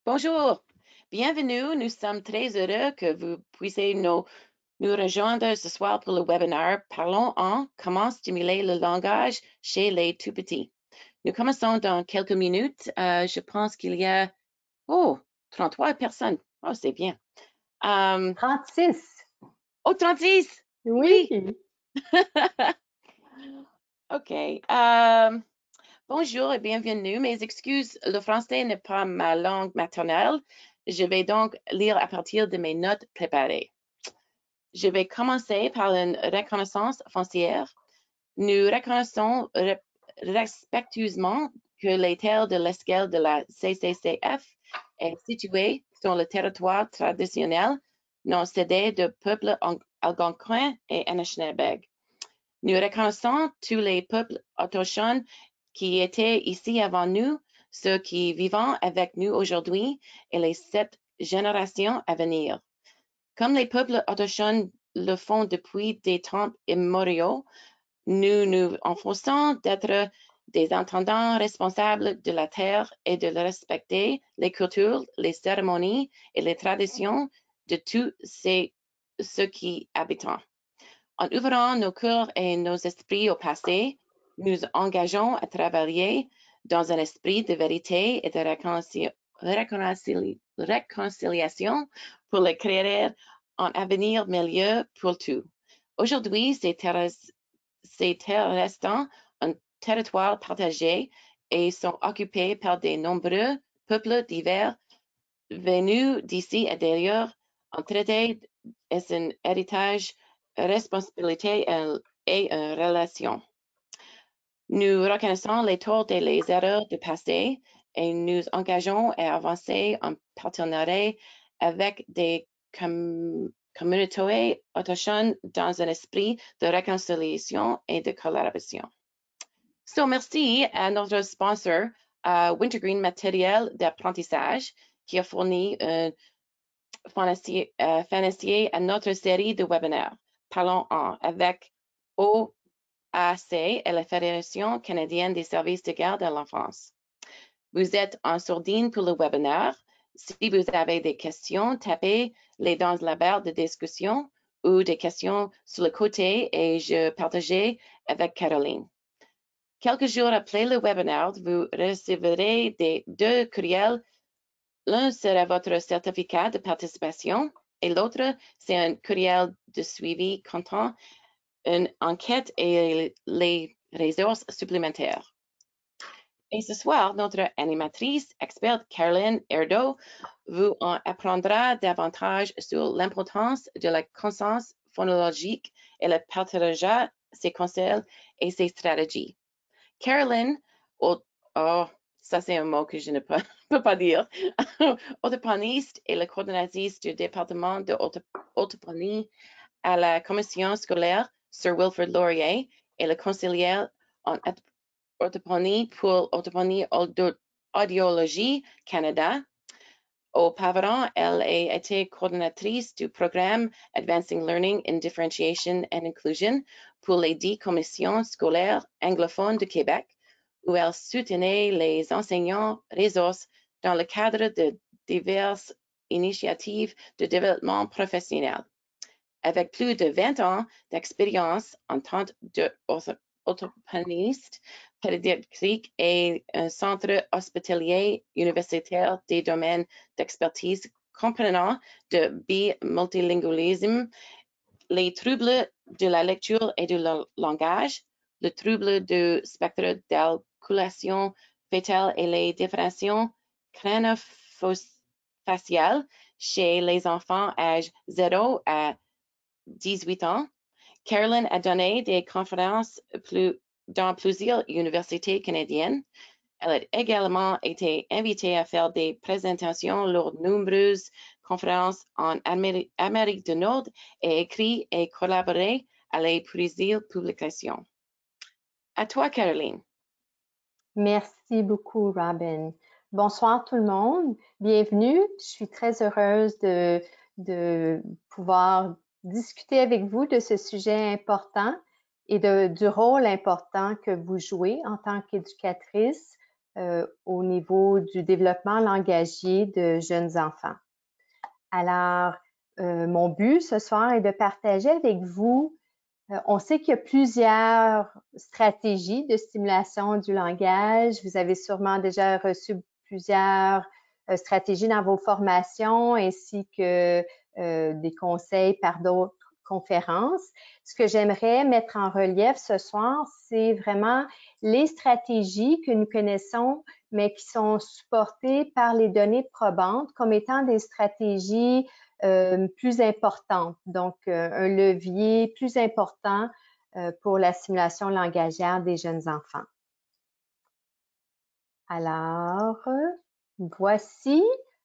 Bonjour, bienvenue. Nous sommes très heureux que vous puissiez nous rejoindre ce soir pour le webinaire Parlons en comment stimuler le langage chez les tout petits. Nous commençons dans quelques minutes. Je pense qu'il y a 33 personnes. Oh, c'est bien. 36. Oh, 36! Oui. OK. Bonjour et bienvenue. Mes excuses, le français n'est pas ma langue maternelle. Je vais donc lire à partir de mes notes préparées. Je vais commencer par une reconnaissance foncière. Nous reconnaissons respectueusement que les terres de l'escale de la CCCF est située sur le territoire traditionnel non cédé de peuples algonquins et Anishinaabe. Nous reconnaissons tous les peuples autochtones qui étaient ici avant nous, ceux qui vivent avec nous aujourd'hui et les 7 générations à venir. Comme les peuples autochtones le font depuis des temps immémoriaux, nous nous enfonçons d'être des intendants responsables de la terre et de respecter les cultures, les cérémonies et les traditions de tous ceux qui habitent. En ouvrant nos cœurs et nos esprits au passé, nous engageons à travailler dans un esprit de vérité et de réconciliation pour le créer un avenir meilleur pour tous. Aujourd'hui, ces terres restent un territoire partagé et sont occupés par de nombreux peuples divers venus d'ici et d'ailleurs. Un traité est un héritage, responsabilité et une relation. Nous reconnaissons les torts et les erreurs du passé et nous engageons à avancer en partenariat avec des communautés autochtones dans un esprit de réconciliation et de collaboration. So, merci à notre sponsor, Wintergreen Matériel d'apprentissage, qui a fourni un financier à notre série de webinaires. Parlons en avec OAC et la Fédération canadienne des services de garde à l'enfance. Vous êtes en sourdine pour le webinaire. Si vous avez des questions, tapez-les dans la barre de discussion ou des questions sur le côté et je partagerai avec Caroline. Quelques jours après le webinaire, vous recevrez deux courriels. L'un sera votre certificat de participation et l'autre, c'est un courriel de suivi comptant une enquête et les ressources supplémentaires. Et ce soir, notre animatrice experte Caroline Erdo vous en apprendra davantage sur l'importance de la conscience phonologique et le partagera ses conseils et ses stratégies. Caroline, ça c'est un mot que je ne peux pas dire, orthophoniste et la coordonnatrice du département de orthophonie à la commission scolaire Sir Wilfrid Laurier et la conseillère en orthophonie pour Orthophonie Audiologie Canada. Auparavant, elle a été coordonnatrice du programme Advancing Learning in Differentiation and Inclusion pour les 10 commissions scolaires anglophones de Québec, où elle soutenait les enseignants ressources dans le cadre de diverses initiatives de développement professionnel. Avec plus de 20 ans d'expérience en tant qu'orthophoniste pédiatrique et un centre hospitalier universitaire des domaines d'expertise comprenant le bimultilingualisme, les troubles de la lecture et du langage, le trouble du spectre d'alculation fœtale et les différenciations crâno-faciales chez les enfants âge 0 à 18 ans. Caroline a donné des conférences dans plusieurs universités canadiennes. Elle a également été invitée à faire des présentations lors de nombreuses conférences en Amérique du Nord et écrit et collaboré à les plusieurs publications. À toi, Caroline. Merci beaucoup, Robin. Bonsoir tout le monde. Bienvenue. Je suis très heureuse de pouvoir discuter avec vous de ce sujet important et du rôle important que vous jouez en tant qu'éducatrice au niveau du développement langagier de jeunes enfants. Alors, mon but ce soir est de partager avec vous, on sait qu'il y a plusieurs stratégies de stimulation du langage. Vous avez sûrement déjà reçu plusieurs stratégies dans vos formations ainsi que des conseils par d'autres conférences. Ce que j'aimerais mettre en relief ce soir, c'est vraiment les stratégies que nous connaissons, mais qui sont supportées par les données probantes comme étant des stratégies plus importantes, donc un levier plus important pour la stimulation langagière des jeunes enfants. Alors, voici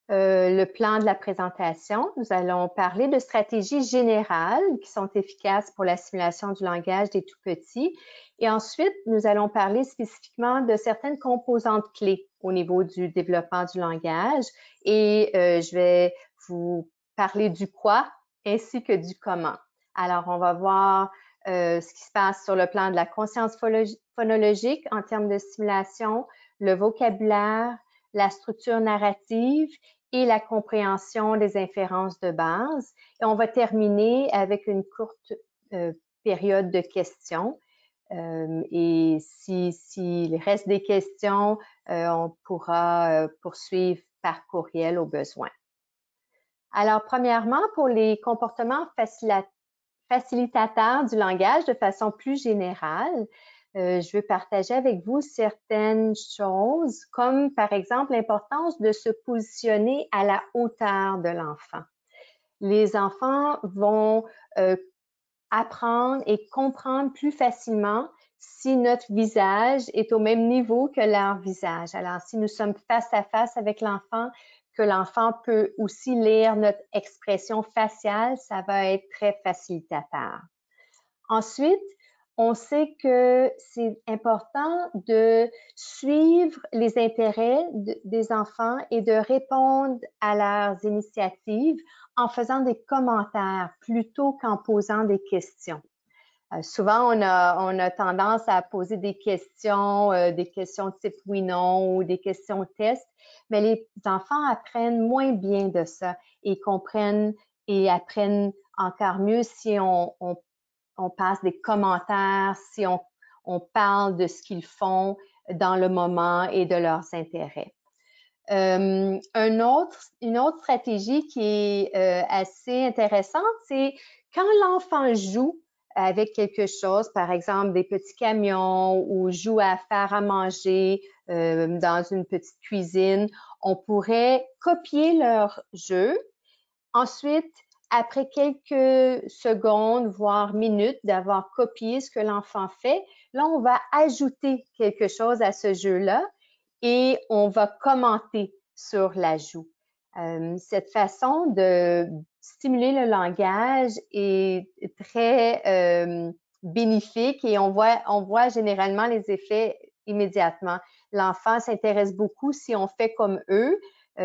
le plan de la présentation. Nous allons parler de stratégies générales qui sont efficaces pour la stimulation du langage des tout-petits. Et ensuite, nous allons parler spécifiquement de certaines composantes clés au niveau du développement du langage. Et je vais vous parler du quoi ainsi que du comment. Alors, on va voir ce qui se passe sur le plan de la conscience phonologique en termes de stimulation, le vocabulaire, la structure narrative et la compréhension des inférences de base. Et on va terminer avec une courte période de questions. Et s'il reste des questions, on pourra poursuivre par courriel au besoin. Alors, premièrement, pour les comportements facilitateurs du langage de façon plus générale, je veux partager avec vous certaines choses, comme par exemple l'importance de se positionner à la hauteur de l'enfant. Les enfants vont apprendre et comprendre plus facilement si notre visage est au même niveau que leur visage. Alors, si nous sommes face à face avec l'enfant, que l'enfant peut aussi lire notre expression faciale, ça va être très facilitateur. Ensuite, on sait que c'est important de suivre les intérêts des enfants et de répondre à leurs initiatives en faisant des commentaires plutôt qu'en posant des questions. Souvent, on a tendance à poser des questions type oui-non ou des questions test, mais les enfants apprennent moins bien de ça et comprennent et apprennent encore mieux si on passe des commentaires, si on parle de ce qu'ils font dans le moment et de leurs intérêts. Une autre stratégie qui est assez intéressante, c'est quand l'enfant joue avec quelque chose, par exemple des petits camions ou joue à faire à manger dans une petite cuisine, on pourrait copier leur jeu. Ensuite, après quelques secondes, voire minutes d'avoir copié ce que l'enfant fait, là, on va ajouter quelque chose à ce jeu-là et on va commenter sur l'ajout. Cette façon de stimuler le langage est très bénéfique et on voit généralement les effets immédiatement. L'enfant s'intéresse beaucoup si on fait comme eux,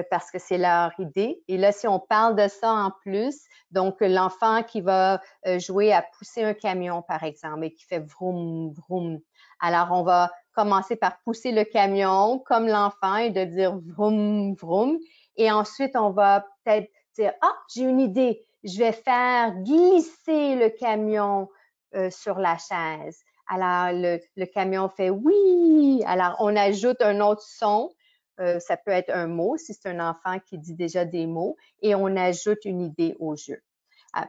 parce que c'est leur idée. Et là, si on parle de ça en plus, donc l'enfant qui va jouer à pousser un camion, par exemple, et qui fait vroom, vroom. Alors, on va commencer par pousser le camion comme l'enfant et de dire vroom, vroom. Et ensuite, on va peut-être dire, ah, j'ai une idée, je vais faire glisser le camion sur la chaise. Alors, le camion fait oui. Alors, on ajoute un autre son. Ça peut être un mot si c'est un enfant qui dit déjà des mots et on ajoute une idée au jeu.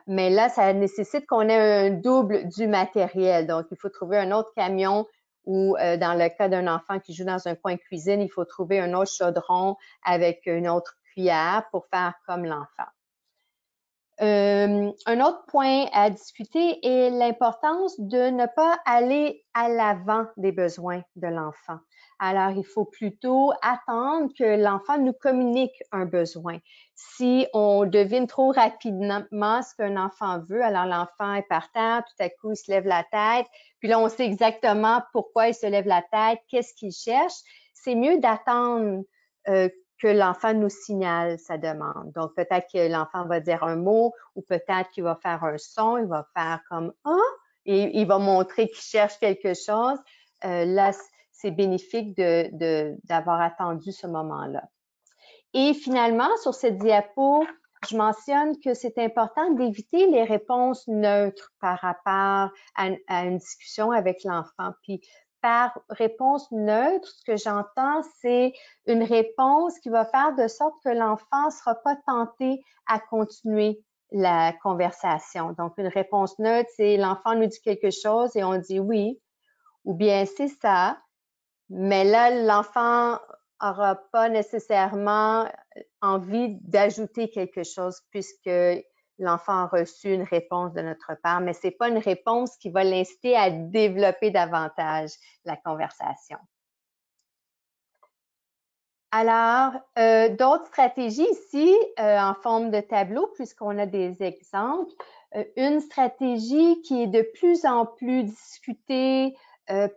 Mais là, ça nécessite qu'on ait un double du matériel. Donc, il faut trouver un autre camion ou dans le cas d'un enfant qui joue dans un coin cuisine, il faut trouver un autre chaudron avec une autre cuillère pour faire comme l'enfant. Un autre point à discuter est l'importance de ne pas aller à l'avant des besoins de l'enfant. Alors, il faut plutôt attendre que l'enfant nous communique un besoin. Si on devine trop rapidement ce qu'un enfant veut, alors l'enfant est par terre, tout à coup, il se lève la tête, puis là, on sait exactement pourquoi il se lève la tête, qu'est-ce qu'il cherche. C'est mieux d'attendre que l'enfant nous signale sa demande. Donc, peut-être que l'enfant va dire un mot ou peut-être qu'il va faire un son, il va faire comme « Ah » et il va montrer qu'il cherche quelque chose. Là, c'est bénéfique d'avoir attendu ce moment-là. Et finalement, sur cette diapo, je mentionne que c'est important d'éviter les réponses neutres par rapport à une discussion avec l'enfant. Puis, par réponse neutre, ce que j'entends, c'est une réponse qui va faire de sorte que l'enfant ne sera pas tenté à continuer la conversation. Donc, une réponse neutre, c'est l'enfant nous dit quelque chose et on dit oui, ou bien c'est ça, mais là, l'enfant n'aura pas nécessairement envie d'ajouter quelque chose puisque l'enfant a reçu une réponse de notre part, mais ce n'est pas une réponse qui va l'inciter à développer davantage la conversation. Alors, d'autres stratégies ici en forme de tableau, puisqu'on a des exemples. Une stratégie qui est de plus en plus discutée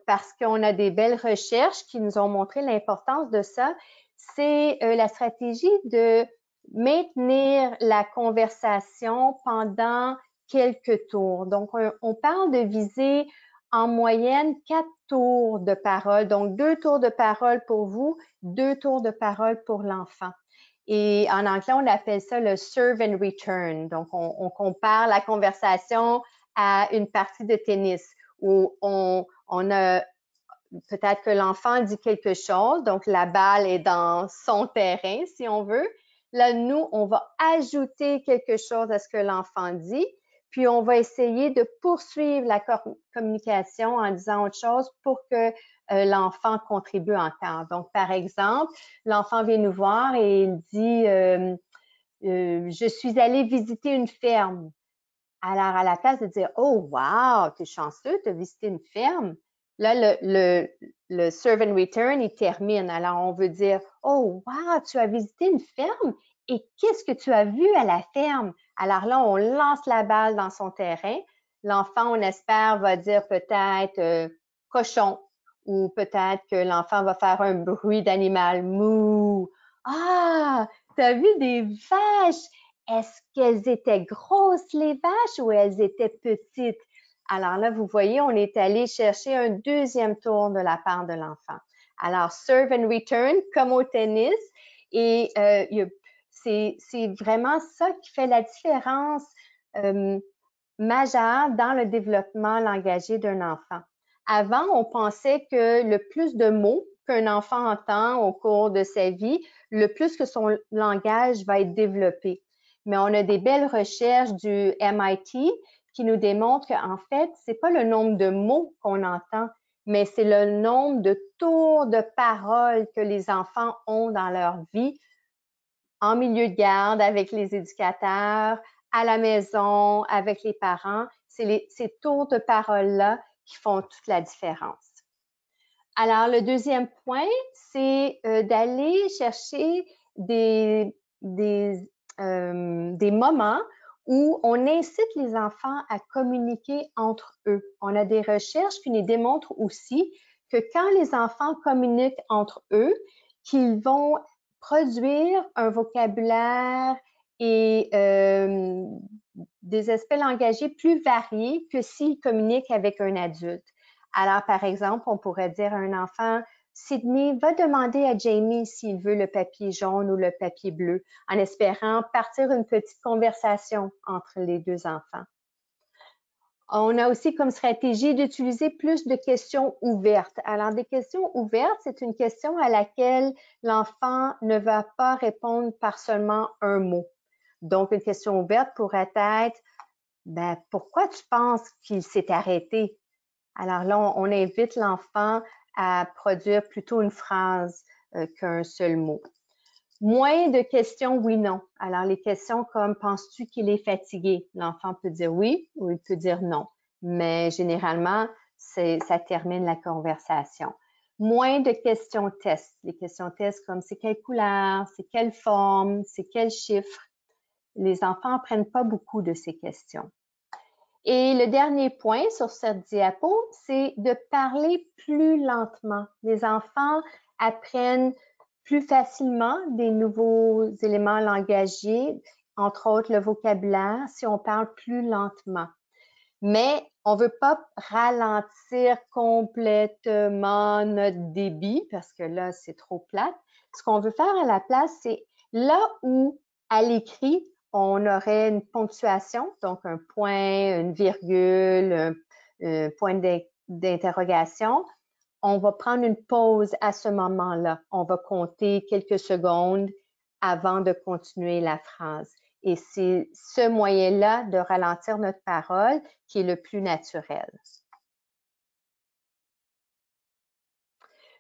parce qu'on a des belles recherches qui nous ont montré l'importance de ça, c'est la stratégie de maintenir la conversation pendant quelques tours. Donc, on parle de viser en moyenne 4 tours de parole. Donc, 2 tours de parole pour vous, 2 tours de parole pour l'enfant. Et en anglais, on appelle ça le serve and return. Donc, on compare la conversation à une partie de tennis où on a peut-être que l'enfant dit quelque chose, donc la balle est dans son terrain, si on veut. Là, nous, on va ajouter quelque chose à ce que l'enfant dit, puis on va essayer de poursuivre la communication en disant autre chose pour que l'enfant contribue encore. Donc, par exemple, l'enfant vient nous voir et il dit je suis allé visiter une ferme. Alors, à la place de dire « Oh, wow, t'es chanceux, tu as visité une ferme », là, le serve and return, il termine. Alors, on veut dire « Oh, wow, tu as visité une ferme et qu'est-ce que tu as vu à la ferme? » Alors là, on lance la balle dans son terrain. L'enfant, on espère, va dire peut-être cochon ou peut-être que l'enfant va faire un bruit d'animal, mou. « Ah, tu as vu des vaches? Est-ce qu'elles étaient grosses, les vaches, ou elles étaient petites? » Alors là, vous voyez, on est allé chercher un deuxième tour de la part de l'enfant. Alors, serve and return, comme au tennis. Et c'est vraiment ça qui fait la différence majeure dans le développement langagier d'un enfant. Avant, on pensait que le plus de mots qu'un enfant entend au cours de sa vie, le plus que son langage va être développé. Mais on a des belles recherches du MIT qui nous démontrent qu'en fait, c'est pas le nombre de mots qu'on entend, mais c'est le nombre de tours de parole que les enfants ont dans leur vie, en milieu de garde, avec les éducateurs, à la maison, avec les parents. C'est ces tours de parole-là qui font toute la différence. Alors, le deuxième point, c'est d'aller chercher des moments où on incite les enfants à communiquer entre eux. On a des recherches qui nous démontrent aussi que quand les enfants communiquent entre eux, qu'ils vont produire un vocabulaire et des aspects langagiers plus variés que s'ils communiquent avec un adulte. Alors, par exemple, on pourrait dire à un enfant, Sydney va demander à Jamie s'il veut le papier jaune ou le papier bleu, en espérant partir une petite conversation entre les deux enfants. On a aussi comme stratégie d'utiliser plus de questions ouvertes. Alors, des questions ouvertes, c'est une question à laquelle l'enfant ne va pas répondre par seulement un mot. Donc, une question ouverte pourrait être, ben, pourquoi tu penses qu'il s'est arrêté? Alors là, on invite l'enfant à produire plutôt une phrase qu'un seul mot. Moins de questions oui-non. Alors, les questions comme « penses-tu qu'il est fatigué? » L'enfant peut dire oui ou il peut dire non. Mais généralement, ça termine la conversation. Moins de questions tests. Les questions tests comme « c'est quelle couleur? C'est quelle forme? C'est quel chiffre? » Les enfants n'apprennent pas beaucoup de ces questions. Et le dernier point sur cette diapo, c'est de parler plus lentement. Les enfants apprennent plus facilement des nouveaux éléments langagiers, entre autres le vocabulaire, si on parle plus lentement. mais on ne veut pas ralentir complètement notre débit parce que là, c'est trop plate. Ce qu'on veut faire à la place, c'est là où, à l'écrit, on aurait une ponctuation, donc un point, une virgule, un point d'interrogation. On va prendre une pause à ce moment-là. On va compter quelques secondes avant de continuer la phrase. Et c'est ce moyen-là de ralentir notre parole qui est le plus naturel.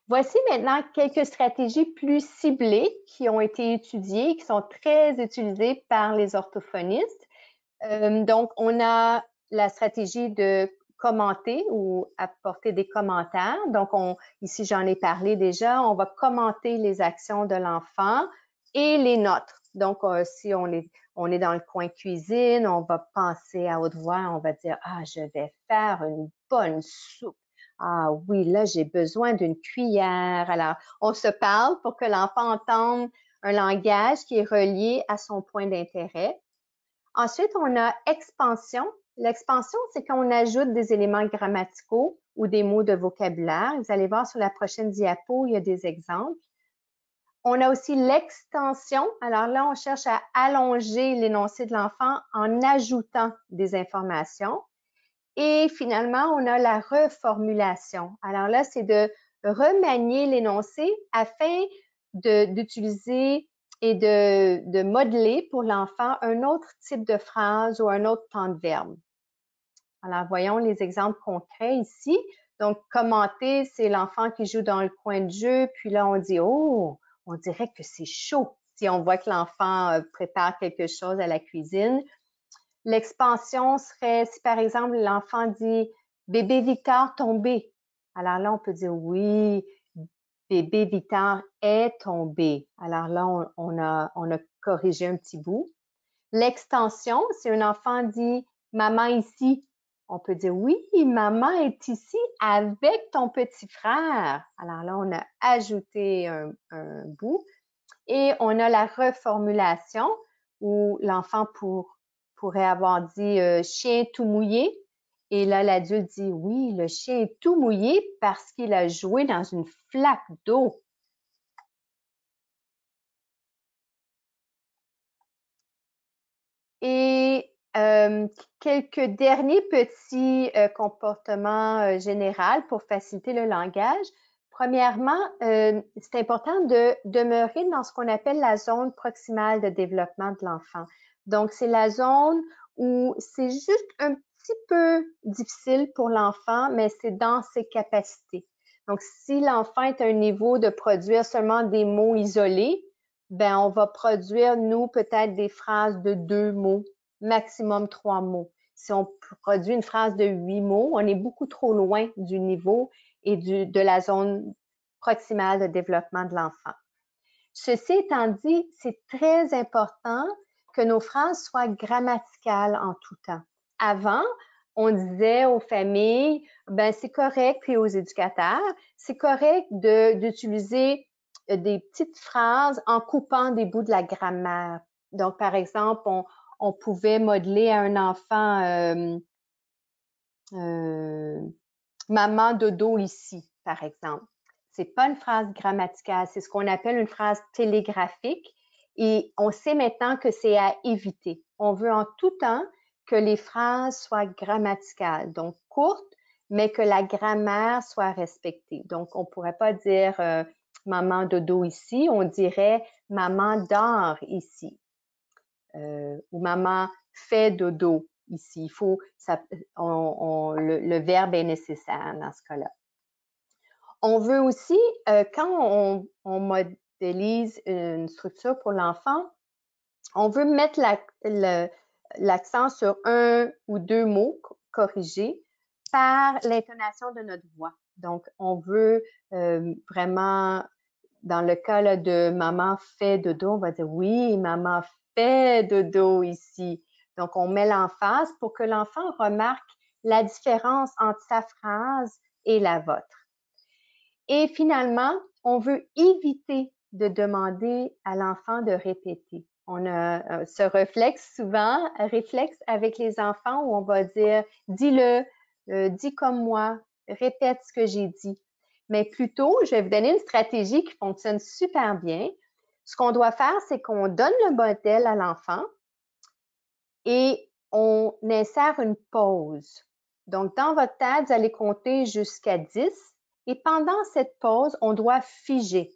Voici maintenant quelques stratégies plus ciblées qui ont été étudiées, qui sont très utilisées par les orthophonistes. Donc, on a la stratégie de commenter ou apporter des commentaires. Donc, ici, j'en ai parlé déjà, on va commenter les actions de l'enfant et les nôtres. Donc, si on est dans le coin cuisine, on va penser à haute voix, on va dire « Ah, je vais faire une bonne soupe. Ah oui, là, j'ai besoin d'une cuillère. » Alors, on se parle pour que l'enfant entende un langage qui est relié à son point d'intérêt. Ensuite, on a expansion. L'expansion, c'est quand on ajoute des éléments grammaticaux ou des mots de vocabulaire. Vous allez voir sur la prochaine diapo, il y a des exemples. On a aussi l'extension. Alors là, on cherche à allonger l'énoncé de l'enfant en ajoutant des informations. Et finalement, on a la reformulation. Alors là, c'est de remanier l'énoncé afin d'utiliser et de modeler pour l'enfant un autre type de phrase ou un autre temps de verbe. Alors, voyons les exemples concrets ici. Donc, commenter, c'est l'enfant qui joue dans le coin de jeu, puis là, on dit « Oh, on dirait que c'est chaud » si on voit que l'enfant prépare quelque chose à la cuisine. L'expansion serait si, par exemple, l'enfant dit « Bébé Victor tombé ». Alors là, on peut dire « Oui, bébé Victor est tombé ». Alors là, on a corrigé un petit bout. L'extension, si un enfant dit « Maman ici », on peut dire « Oui, maman est ici avec ton petit frère ». Alors là, on a ajouté un bout. Et on a la reformulation où l'enfant pourrait avoir dit chien tout mouillé. Et là, l'adulte dit oui, le chien est tout mouillé parce qu'il a joué dans une flaque d'eau. Et quelques derniers petits comportements généraux pour faciliter le langage. Premièrement, c'est important de demeurer dans ce qu'on appelle la zone proximale de développement de l'enfant. Donc, c'est la zone où c'est juste un petit peu difficile pour l'enfant, mais c'est dans ses capacités. Donc, si l'enfant est à un niveau de produire seulement des mots isolés, ben on va produire, nous, peut-être des phrases de 2 mots, maximum 3 mots. Si on produit une phrase de 8 mots, on est beaucoup trop loin du niveau et de la zone proximale de développement de l'enfant. Ceci étant dit, c'est très important que nos phrases soient grammaticales en tout temps. Avant, on disait aux familles, ben c'est correct, puis aux éducateurs, c'est correct d'utiliser des petites phrases en coupant des bouts de la grammaire. Donc, par exemple, on pouvait modeler à un enfant maman dodo ici, par exemple. C'est pas une phrase grammaticale, c'est ce qu'on appelle une phrase télégraphique et on sait maintenant que c'est à éviter. On veut en tout temps que les phrases soient grammaticales, donc courtes, mais que la grammaire soit respectée. Donc, on pourrait pas dire maman dodo ici, on dirait maman dort ici ou maman fait dodo ici. Il faut, le verbe est nécessaire dans ce cas-là. On veut aussi, quand on modélise une structure pour l'enfant, on veut mettre l'accent sur un ou 2 mots corrigés par l'intonation de notre voix. Donc, on veut vraiment, dans le cas là, de maman fait dodo, on va dire oui, maman fait dodo ici. Donc, on met l'emphase pour que l'enfant remarque la différence entre sa phrase et la vôtre. Et finalement, on veut éviter de demander à l'enfant de répéter. on a ce réflexe avec les enfants où on va dire « dis-le, dis comme moi, répète ce que j'ai dit ». Mais plutôt, je vais vous donner une stratégie qui fonctionne super bien. Ce qu'on doit faire, c'est qu'on donne le modèle à l'enfant et on insère une pause. Donc, dans votre tête, vous allez compter jusqu'à 10 et pendant cette pause, on doit figer.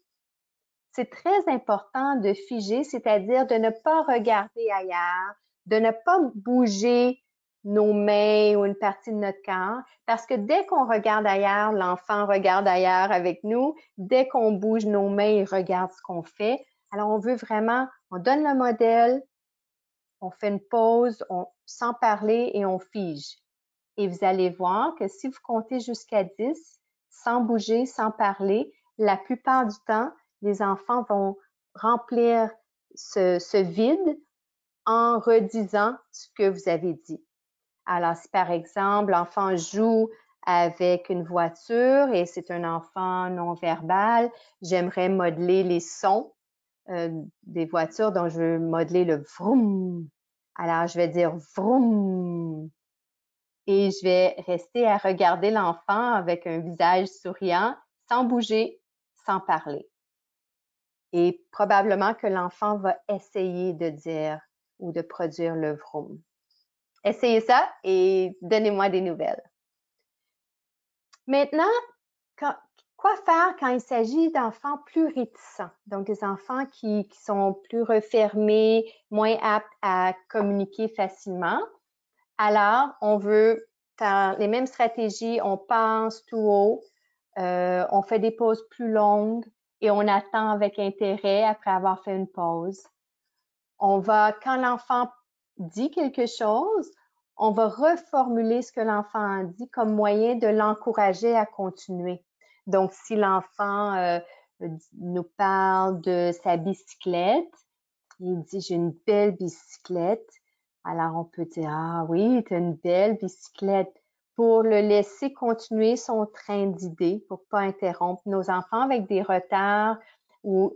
C'est très important de figer, c'est-à-dire de ne pas regarder ailleurs, de ne pas bouger nos mains ou une partie de notre corps, parce que dès qu'on regarde ailleurs, l'enfant regarde ailleurs avec nous. Dès qu'on bouge nos mains, il regarde ce qu'on fait. Alors, on veut vraiment, on donne le modèle, on fait une pause, sans parler et on fige. Et vous allez voir que si vous comptez jusqu'à 10, sans bouger, sans parler, la plupart du temps, les enfants vont remplir ce vide en redisant ce que vous avez dit. Alors, si par exemple, l'enfant joue avec une voiture et c'est un enfant non-verbal, j'aimerais modeler les sons des voitures, donc je veux modeler le vroom. Alors, je vais dire vroom. Et je vais rester à regarder l'enfant avec un visage souriant, sans bouger, sans parler. Et probablement que l'enfant va essayer de dire ou de produire le vroom. Essayez ça et donnez-moi des nouvelles. Maintenant, quoi faire quand il s'agit d'enfants plus réticents? Donc, des enfants qui sont plus refermés, moins aptes à communiquer facilement. Alors, on veut faire les mêmes stratégies, on pense tout haut, on fait des pauses plus longues et on attend avec intérêt après avoir fait une pause. Quand l'enfant dit quelque chose, on va reformuler ce que l'enfant a dit comme moyen de l'encourager à continuer. Donc, si l'enfant nous parle de sa bicyclette, il dit « j'ai une belle bicyclette », alors on peut dire « ah oui, tu as une belle bicyclette » pour le laisser continuer son train d'idées, pour pas interrompre nos enfants avec des retards ou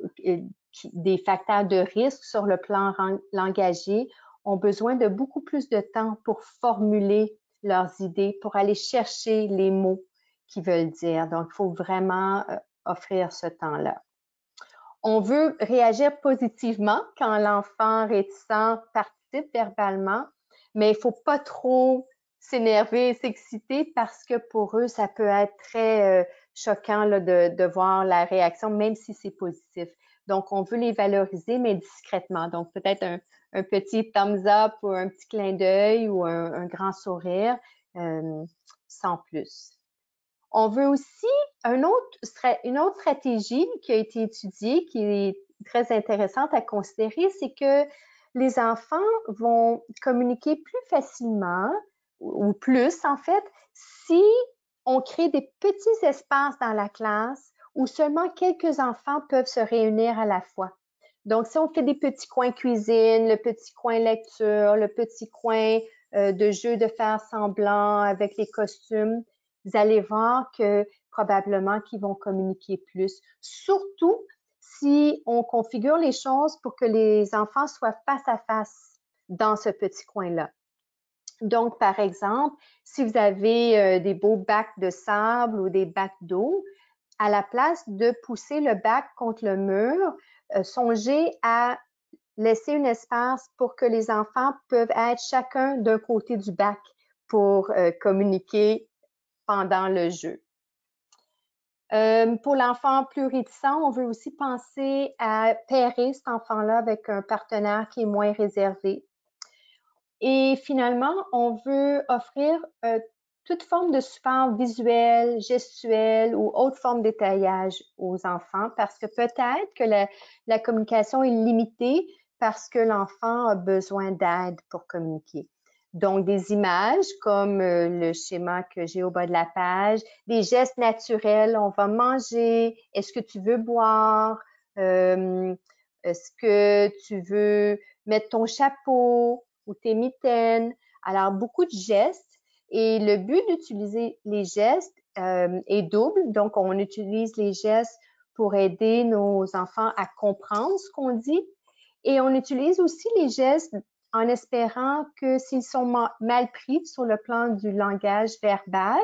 des facteurs de risque sur le plan langagier ont besoin de beaucoup plus de temps pour formuler leurs idées, pour aller chercher les mots qu'ils veulent dire. Donc, il faut vraiment offrir ce temps-là. On veut réagir positivement quand l'enfant réticent participe verbalement, mais il ne faut pas trop s'énerver et s'exciter parce que pour eux, ça peut être très choquant là, de voir la réaction, même si c'est positif. Donc, on veut les valoriser, mais discrètement. Donc, peut-être un petit thumbs up ou un petit clin d'œil ou un grand sourire, sans plus. On veut aussi une autre stratégie qui a été étudiée, qui est très intéressante à considérer, c'est que les enfants vont communiquer plus facilement ou plus en fait si on crée des petits espaces dans la classe où seulement quelques enfants peuvent se réunir à la fois. Donc, si on fait des petits coins cuisine, le petit coin lecture, le petit coin de jeu de faire semblant avec les costumes, vous allez voir que probablement qu'ils vont communiquer plus. Surtout si on configure les choses pour que les enfants soient face à face dans ce petit coin-là. Donc, par exemple, si vous avez des beaux bacs de sable ou des bacs d'eau, à la place de pousser le bac contre le mur, songez à laisser un espace pour que les enfants peuvent être chacun d'un côté du bac pour communiquer pendant le jeu. Pour l'enfant plus réticent, on veut aussi penser à pairer cet enfant-là avec un partenaire qui est moins réservé. Et finalement, on veut offrir toute forme de support visuel, gestuel ou autre forme d'étayage aux enfants parce que peut-être que la communication est limitée parce que l'enfant a besoin d'aide pour communiquer. Donc, des images comme le schéma que j'ai au bas de la page, des gestes naturels, on va manger, est-ce que tu veux boire, est-ce que tu veux mettre ton chapeau ou tes mitaines. Alors, beaucoup de gestes et le but d'utiliser les gestes est double. Donc, on utilise les gestes pour aider nos enfants à comprendre ce qu'on dit Et on utilise aussi les gestes en espérant que s'ils sont mal pris sur le plan du langage verbal,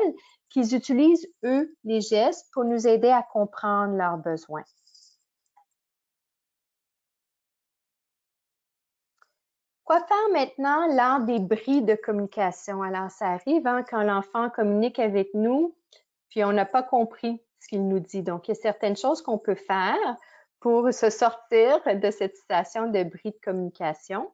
qu'ils utilisent, eux, les gestes pour nous aider à comprendre leurs besoins. Quoi faire maintenant lors des bris de communication? Alors, ça arrive quand l'enfant communique avec nous, puis on n'a pas compris ce qu'il nous dit. Donc, il y a certaines choses qu'on peut faire pour se sortir de cette situation de bris de communication.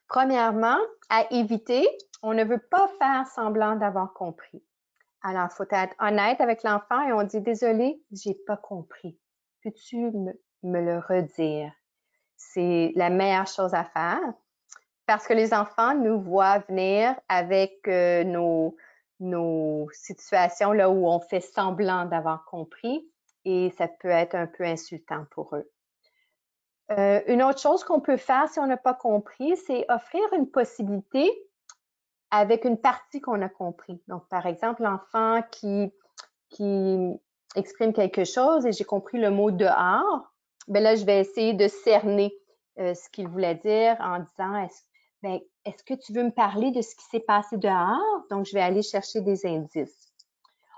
Premièrement, à éviter, on ne veut pas faire semblant d'avoir compris. Alors, il faut être honnête avec l'enfant et on dit « Désolé, j'ai pas compris. Peux-tu me le redire? » C'est la meilleure chose à faire parce que les enfants nous voient venir avec nos situations là où on fait semblant d'avoir compris et ça peut être un peu insultant pour eux. Une autre chose qu'on peut faire si on n'a pas compris, c'est offrir une possibilité avec une partie qu'on a compris. Donc, par exemple, l'enfant qui exprime quelque chose et j'ai compris le mot dehors, bien là, je vais essayer de cerner ce qu'il voulait dire en disant est-ce que tu veux me parler de ce qui s'est passé dehors? Donc, je vais aller chercher des indices.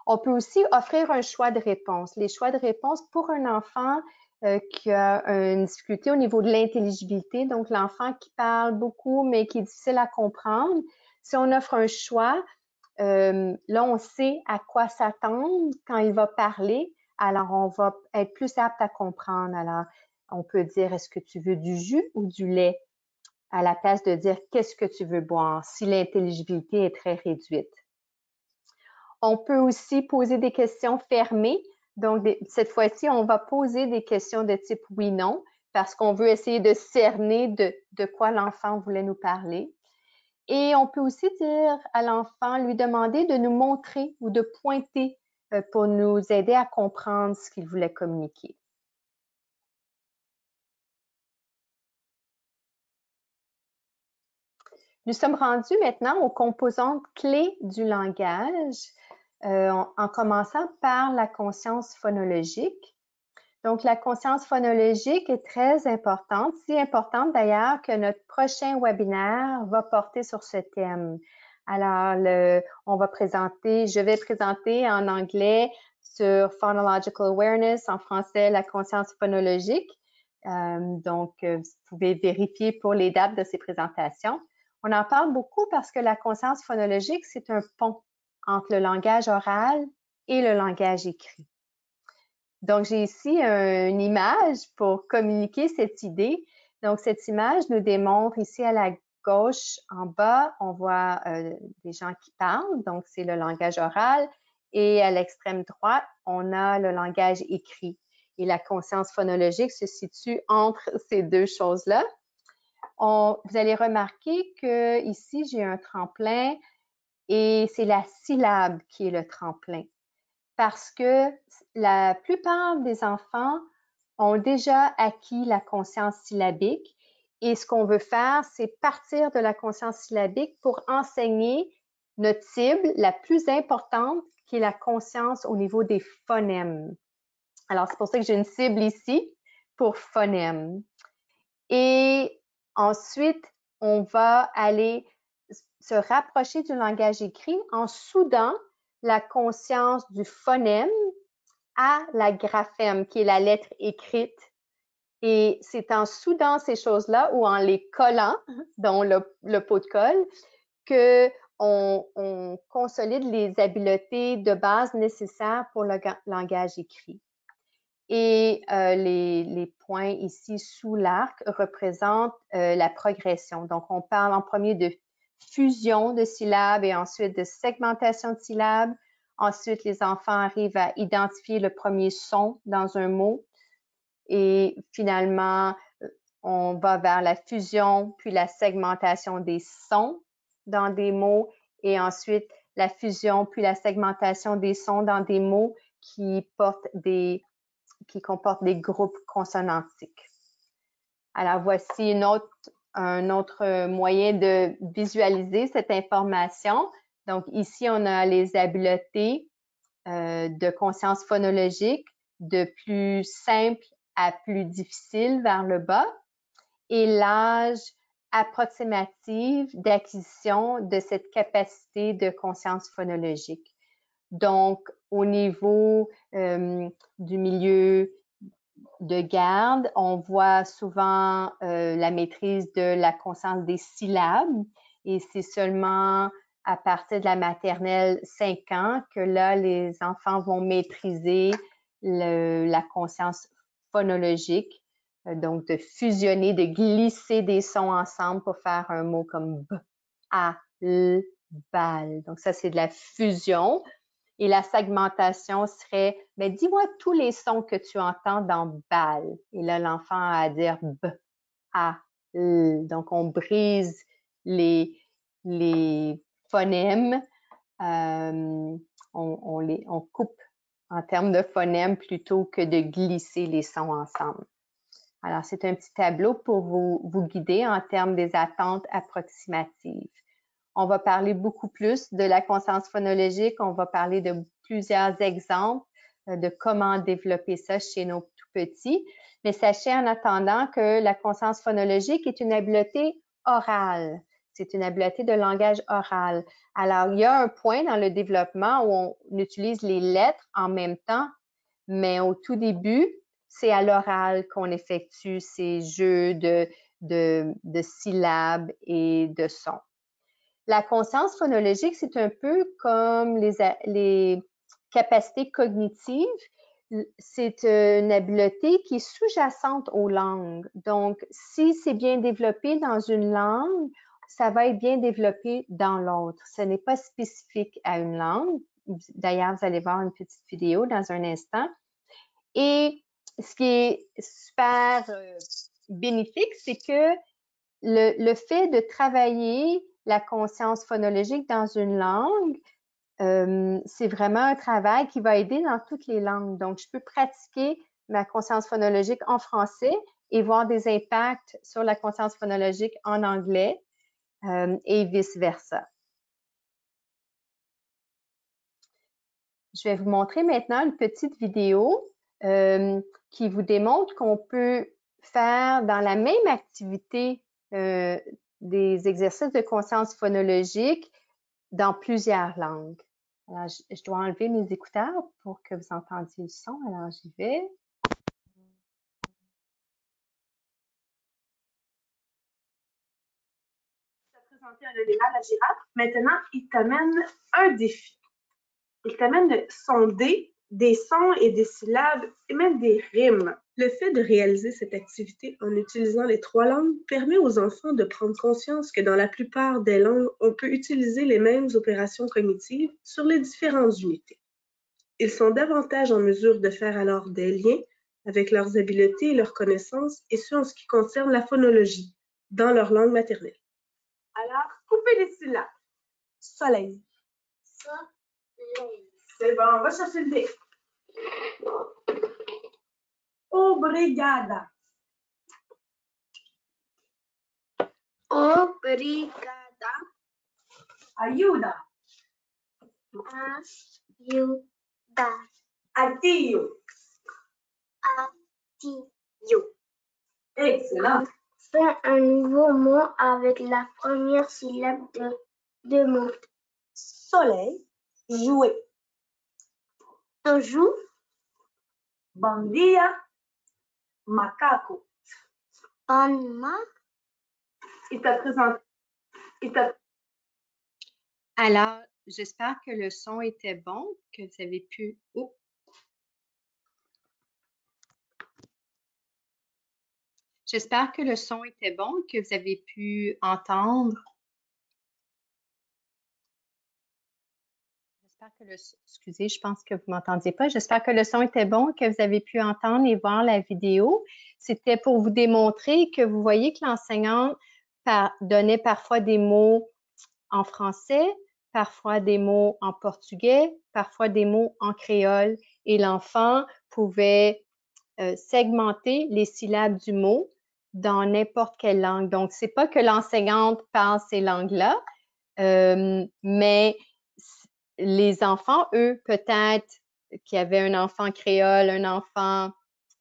On peut aussi offrir un choix de réponse. Les choix de réponse pour un enfant qui a une difficulté au niveau de l'intelligibilité, donc l'enfant qui parle beaucoup mais qui est difficile à comprendre, si on offre un choix, là, on sait à quoi s'attendre quand il va parler, alors on va être plus apte à comprendre. Alors, on peut dire, est-ce que tu veux du jus ou du lait? À la place de dire, qu'est-ce que tu veux boire? Si l'intelligibilité est très réduite. On peut aussi poser des questions fermées. Donc, cette fois-ci, on va poser des questions de type oui-non parce qu'on veut essayer de cerner de quoi l'enfant voulait nous parler. Et on peut aussi dire à l'enfant, lui demander de nous montrer ou de pointer pour nous aider à comprendre ce qu'il voulait communiquer. Nous sommes rendus maintenant aux composantes clés du langage, en commençant par la conscience phonologique. Donc, la conscience phonologique est très importante, si importante d'ailleurs que notre prochain webinaire va porter sur ce thème. Alors, je vais présenter en anglais sur Phonological Awareness, en français, la conscience phonologique. Donc, vous pouvez vérifier pour les dates de ces présentations. On en parle beaucoup parce que la conscience phonologique, c'est un pont entre le langage oral et le langage écrit. Donc, j'ai ici une image pour communiquer cette idée. Donc, cette image nous démontre ici à la gauche, en bas, on voit des gens qui parlent. Donc, c'est le langage oral. Et à l'extrême droite, on a le langage écrit. Et la conscience phonologique se situe entre ces deux choses-là. Vous allez remarquer que ici, j'ai un tremplin et c'est la syllabe qui est le tremplin. Parce que la plupart des enfants ont déjà acquis la conscience syllabique et ce qu'on veut faire, c'est partir de la conscience syllabique pour enseigner notre cible la plus importante qui est la conscience au niveau des phonèmes. Alors, c'est pour ça que j'ai une cible ici pour phonèmes. Et ensuite, on va aller se rapprocher du langage écrit en soudant la conscience du phonème à la graphème, qui est la lettre écrite. Et c'est en soudant ces choses-là ou en les collant dans le pot de colle qu'on consolide les habiletés de base nécessaires pour le langage écrit. Et les points ici sous l'arc représentent la progression. Donc, on parle en premier de fusion de syllabes et ensuite de segmentation de syllabes. Ensuite, les enfants arrivent à identifier le premier son dans un mot. Et finalement, on va vers la fusion, puis la segmentation des sons dans des mots. Et ensuite, la fusion, puis la segmentation des sons dans des mots qui comportent des groupes consonantiques. Alors, voici un autre moyen de visualiser cette information. Donc, ici, on a les habiletés de conscience phonologique. de plus simple à plus difficile vers le bas et l'âge approximatif d'acquisition de cette capacité de conscience phonologique. Donc, au niveau du milieu de garde, on voit souvent la maîtrise de la conscience des syllabes et c'est seulement à partir de la maternelle 5 ans que là, les enfants vont maîtriser la conscience phonologique, donc de fusionner, de glisser des sons ensemble pour faire un mot comme B, A, L, bal. Donc ça, c'est de la fusion. Et la segmentation serait, mais dis-moi tous les sons que tu entends dans bal. Et là, l'enfant a à dire B, A, L. Donc, on brise les phonèmes. On coupe en termes de phonèmes plutôt que de glisser les sons ensemble. Alors, c'est un petit tableau pour vous guider en termes des attentes approximatives. On va parler beaucoup plus de la conscience phonologique. On va parler de plusieurs exemples de comment développer ça chez nos tout petits. Mais sachez en attendant que la conscience phonologique est une habileté orale. C'est une habileté de langage oral. Alors, il y a un point dans le développement où on utilise les lettres en même temps, mais au tout début, c'est à l'oral qu'on effectue ces jeux de syllabes et de sons. La conscience phonologique, c'est un peu comme les capacités cognitives. C'est une habileté qui est sous-jacente aux langues. Donc, si c'est bien développé dans une langue, ça va être bien développé dans l'autre. Ce n'est pas spécifique à une langue. D'ailleurs, vous allez voir une petite vidéo dans un instant. Et ce qui est super bénéfique, c'est que le fait de travailler la conscience phonologique dans une langue, c'est vraiment un travail qui va aider dans toutes les langues. Donc, je peux pratiquer ma conscience phonologique en français et voir des impacts sur la conscience phonologique en anglais et vice-versa. Je vais vous montrer maintenant une petite vidéo qui vous démontre qu'on peut faire dans la même activité des exercices de conscience phonologique dans plusieurs langues. Alors, je dois enlever mes écouteurs pour que vous entendiez le son. Alors, j'y vais. Tu as présenté un animal, la girafe. Maintenant, il t'amène un défi. Il t'amène de sonder des sons et des syllabes et même des rimes. Le fait de réaliser cette activité en utilisant les 3 langues permet aux enfants de prendre conscience que dans la plupart des langues, on peut utiliser les mêmes opérations cognitives sur les différentes unités. Ils sont davantage en mesure de faire alors des liens avec leurs habiletés et leurs connaissances, et ce en ce qui concerne la phonologie, dans leur langue maternelle. Alors, coupez les syllabes. Soleil. Soleil. C'est bon, on va chercher le D. Obrigada. Obrigada. Ayuda. Ayuda. Adio. Adio. Excellent. Fais un nouveau mot avec la première syllabe de mot. Soleil. Jouer. Tu joues. Bon dia. Macaco. Anma. Il t'a présenté. Alors, j'espère que le son était bon, que vous avez pu... Oh. J'espère que le son était bon, que vous avez pu entendre. Excusez, je pense que vous ne m'entendiez pas. J'espère que le son était bon, que vous avez pu entendre et voir la vidéo. C'était pour vous démontrer que vous voyez que l'enseignante donnait parfois des mots en français, parfois des mots en portugais, parfois des mots en créole. Et l'enfant pouvait segmenter les syllabes du mot dans n'importe quelle langue. Donc, c'est pas que l'enseignante parle ces langues-là, mais les enfants, eux, peut-être qu'il y avait un enfant créole, un enfant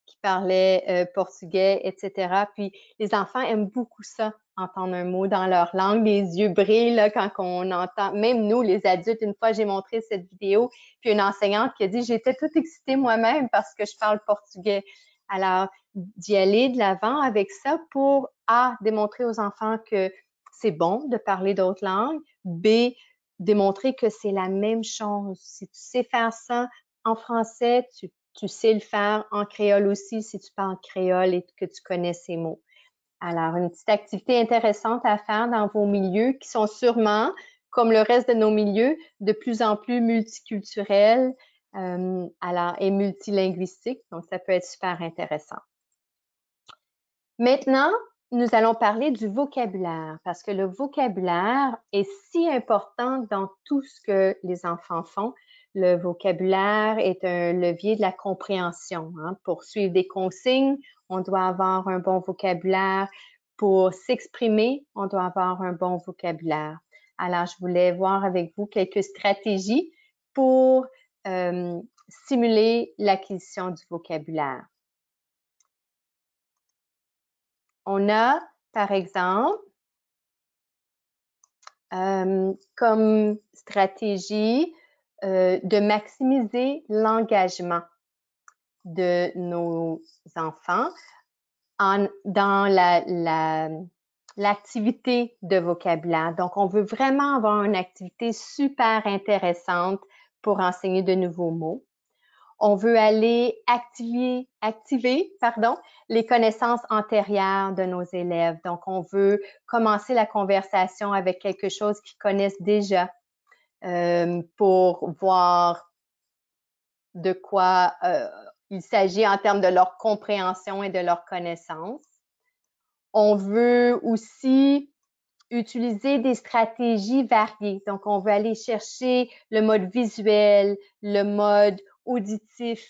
qui parlait portugais, etc. Puis les enfants aiment beaucoup ça, entendre un mot dans leur langue. Les yeux brillent là, quand on entend, même nous, les adultes, une fois j'ai montré cette vidéo, puis une enseignante qui a dit « J'étais toute excitée moi-même parce que je parle portugais ». Alors, d'y aller de l'avant avec ça pour A, démontrer aux enfants que c'est bon de parler d'autres langues, B, démontrer que c'est la même chose. Si tu sais faire ça en français, tu sais le faire en créole aussi si tu parles créole et que tu connais ces mots. Alors, une petite activité intéressante à faire dans vos milieux qui sont sûrement, comme le reste de nos milieux, de plus en plus multiculturels et multilinguistiques. Donc, ça peut être super intéressant. Maintenant, nous allons parler du vocabulaire parce que le vocabulaire est si important dans tout ce que les enfants font. Le vocabulaire est un levier de la compréhension. Pour suivre des consignes, on doit avoir un bon vocabulaire. Pour s'exprimer, on doit avoir un bon vocabulaire. Alors, je voulais voir avec vous quelques stratégies pour stimuler l'acquisition du vocabulaire. On a, par exemple, comme stratégie de maximiser l'engagement de nos enfants dans l'activité de vocabulaire. Donc, on veut vraiment avoir une activité super intéressante pour enseigner de nouveaux mots. On veut aller activer les connaissances antérieures de nos élèves. Donc, on veut commencer la conversation avec quelque chose qu'ils connaissent déjà pour voir de quoi il s'agit en termes de leur compréhension et de leur connaissance. On veut aussi utiliser des stratégies variées. Donc, on veut aller chercher le mode visuel, le mode auditif,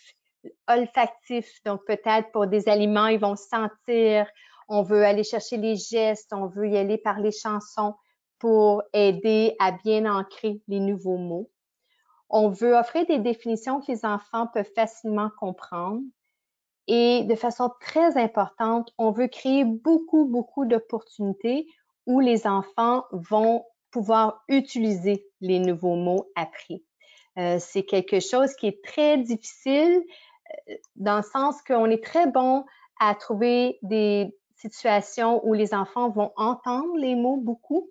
olfactif. Donc, peut-être pour des aliments, ils vont sentir. On veut aller chercher les gestes. On veut y aller par les chansons pour aider à bien ancrer les nouveaux mots. On veut offrir des définitions que les enfants peuvent facilement comprendre. Et de façon très importante, on veut créer beaucoup d'opportunités où les enfants vont pouvoir utiliser les nouveaux mots appris. C'est quelque chose qui est très difficile dans le sens qu'on est très bon à trouver des situations où les enfants vont entendre les mots beaucoup,